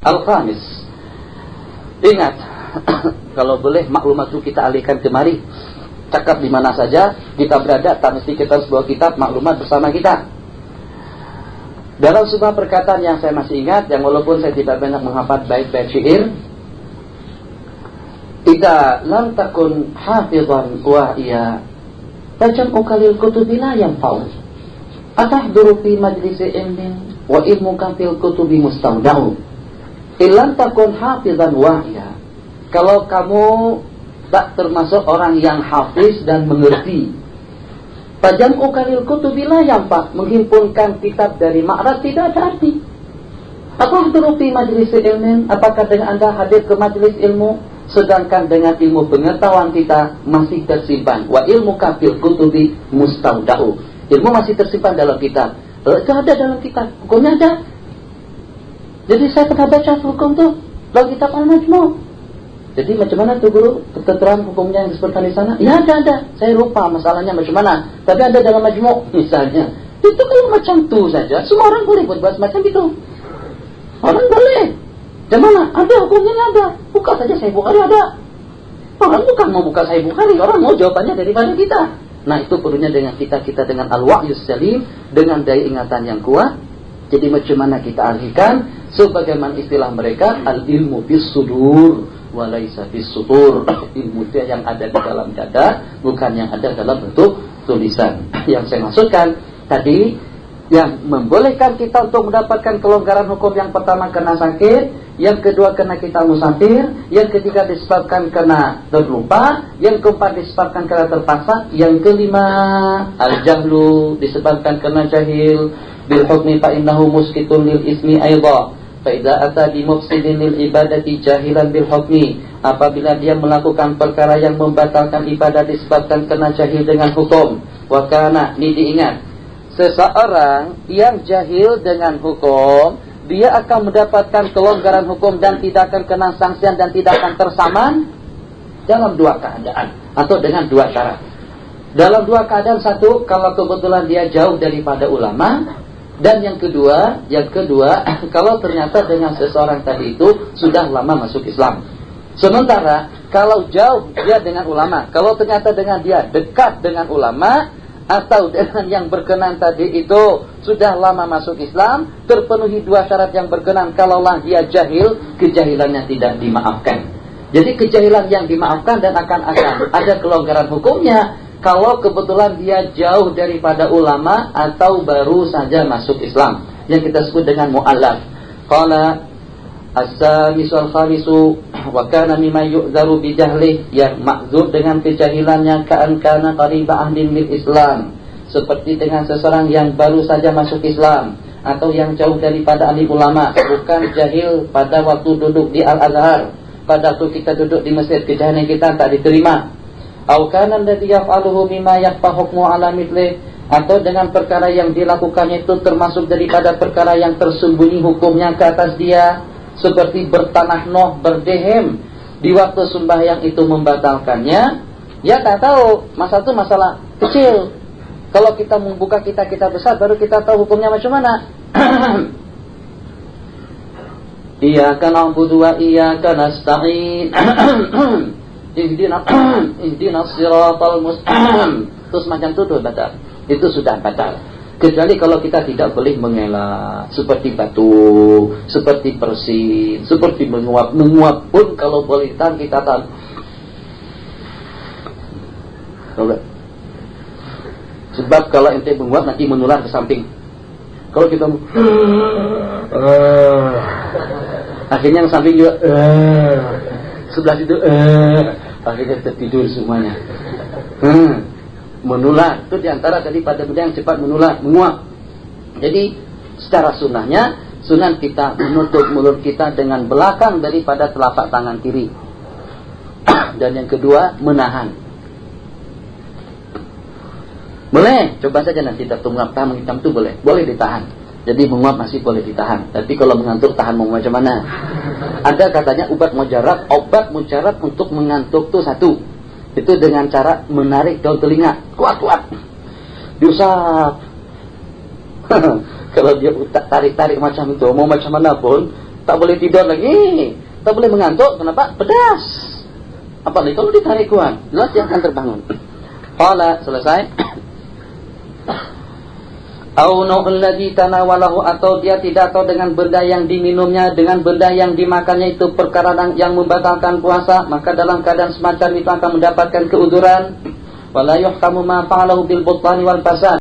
Al-khamis, ingat, kalau boleh maklumat itu kita alihkan kemari. Cakap di mana saja kita berada, tak mesti kita harus bawa kitab maklumat bersama kita. Dalam sebuah perkataan yang saya masih ingat, yang walaupun saya tidak banyak menghafal bait-bait syair, "Idza lam takun hafizan wa'iya, tajam'uka lil kutubi la yanfa'u. Atahduru fi majlisi ilmin wa ilmuka fil kutubi mustawda'u." Illam takun hafizan wa'iya. Kalau kamu tak termasuk orang yang hafiz dan mengerti, tajam'uka lil kutubi la yanfa', menghimpunkan kitab dari ma'rad tidak ada arti. Atahduru fi majlisi ilmin, apakah dengan Anda hadir ke majlis ilmu sedangkan dengan ilmu pengetahuan kita masih tersimpan? Wa ilmuka fil kutubi mustawda'u, ilmu masih tersimpan dalam kitab. Itu ada dalam kitab, hukumnya ada. Jadi saya pernah baca hukum tuh dalam kitab Al-Majmu'. Jadi macam mana tuh guru ketentuan hukumnya yang disebutkan di sana? Ya ada. Saya lupa masalahnya macam mana. Tapi ada dalam Majmu' misalnya. Itu kalau macam tu saja, semua orang boleh buat macam itu. Orang boleh. Di mana? Ada hukumnya ada. Buka saja Sahih Bukhari ada. Orang bukan mau buka Sahih Bukhari, orang mau jawabannya daripada kita. Nah itu perlunya dengan kita dengan al-wa'yus salim, dengan daya ingatan yang kuat. Jadi macam mana kita alihkan? Sebagaimana istilah mereka, al-ilmu bis sudur walaisa bis sutur. Ilmu itu yang ada di dalam dada, bukan yang ada dalam bentuk tulisan. Yang saya maksudkan tadi, yang membolehkan kita untuk mendapatkan kelonggaran hukum, yang pertama kena sakit, yang kedua kena kita musafir, yang ketiga disebabkan kena terlupa, yang keempat disebabkan kena terpaksa, yang kelima al-jahlu, disebabkan kena jahil, bil hukmi fa innahu muskitun lil ismi aidha. Fa idza ata bi mufsidin lil ibadati jahilan bil hukmi, apabila dia melakukan perkara yang membatalkan ibadah disebabkan kena jahil dengan hukum. Wa kana, ini diingat, seseorang yang jahil dengan hukum, dia akan mendapatkan kelonggaran hukum dan tidak akan kena sanksian dan tidak akan tersaman dalam dua keadaan atau dengan dua cara. Dalam dua keadaan, satu, kalau kebetulan dia jauh daripada ulama, dan yang kedua, kalau ternyata dengan seseorang tadi itu sudah lama masuk Islam. Sementara kalau jauh dia dengan ulama, kalau ternyata dengan dia dekat dengan ulama, atau dengan yang berkenan tadi itu sudah lama masuk Islam, terpenuhi dua syarat yang berkenan. Kalaulah dia jahil, kejahilannya tidak dimaafkan. Jadi kejahilan yang dimaafkan dan akan ada kelonggaran hukumnya kalau kebetulan dia jauh daripada ulama atau baru saja masuk Islam, yang kita sebut dengan mu'allaf. Qala as-samisul khamisu wa kana mimma yu'dharu bi jahli, yang ma'dzur dengan kejahilannya, ka'an kana qariba ahdin bil Islam, seperti dengan seseorang yang baru saja masuk Islam atau yang jauh daripada ahli ulama, bukan jahil pada waktu duduk di Al-Azhar, pada waktu kita duduk di Mesir, kejahilan kita tak diterima. Au kana alladhi yaf'aluhu mimma yakhfa hukmu ala mithlih, atau dengan perkara yang dilakukannya itu termasuk daripada perkara yang tersembunyi hukumnya ke atas dia, seperti bertanah noh, berdehem di waktu sembahyang itu membatalkannya. Ya tak tahu, masalah itu masalah kecil. Kalau kita membuka kita besar, baru kita tahu hukumnya macam mana. Iyyaka na'budu wa iyyaka nasta'in. Ihdinas siratal mustaqim. Terus macam itu tuh batal. Itu sudah batal. Kecuali kalau kita tidak boleh mengelak, seperti batu, seperti persin, seperti menguap pun kalau boleh tahan kita tahan. Sebab kalau ente menguap nanti menular ke samping. Kalau kita akhirnya yang samping juga sebelah situ akhirnya tertidur semuanya. Menular itu diantara daripada benda yang cepat menular, menguap. Jadi secara sunnahnya, sunnah kita menutup mulut kita dengan belakang daripada telapak tangan kiri. Dan yang kedua, menahan. Boleh, coba saja nanti kita menguap, tahan menghitam itu boleh ditahan. Jadi menguap masih boleh ditahan. Tapi kalau mengantuk, tahan mau macam mana? Ada katanya obat mujarab untuk mengantuk itu satu. Itu dengan cara menarik daun telinga kuat-kuat, diusap. Kalau dia tarik-tarik macam itu, mau macam mana pun, tak boleh tidur lagi, tak boleh mengantuk. Kenapa? Pedas. Apalagi kalau ditarik kuat, jelas dia akan terbangun. Qala, selesai. Au nu'ul ladzi tanawalahu, atau dia tidak tahu dengan benda yang diminumnya, dengan benda yang dimakannya itu perkara yang membatalkan puasa, maka dalam keadaan semacam itu akan mendapatkan keuduran. Wala yuhkamu ma fa'alahu bil butlani wal fasad.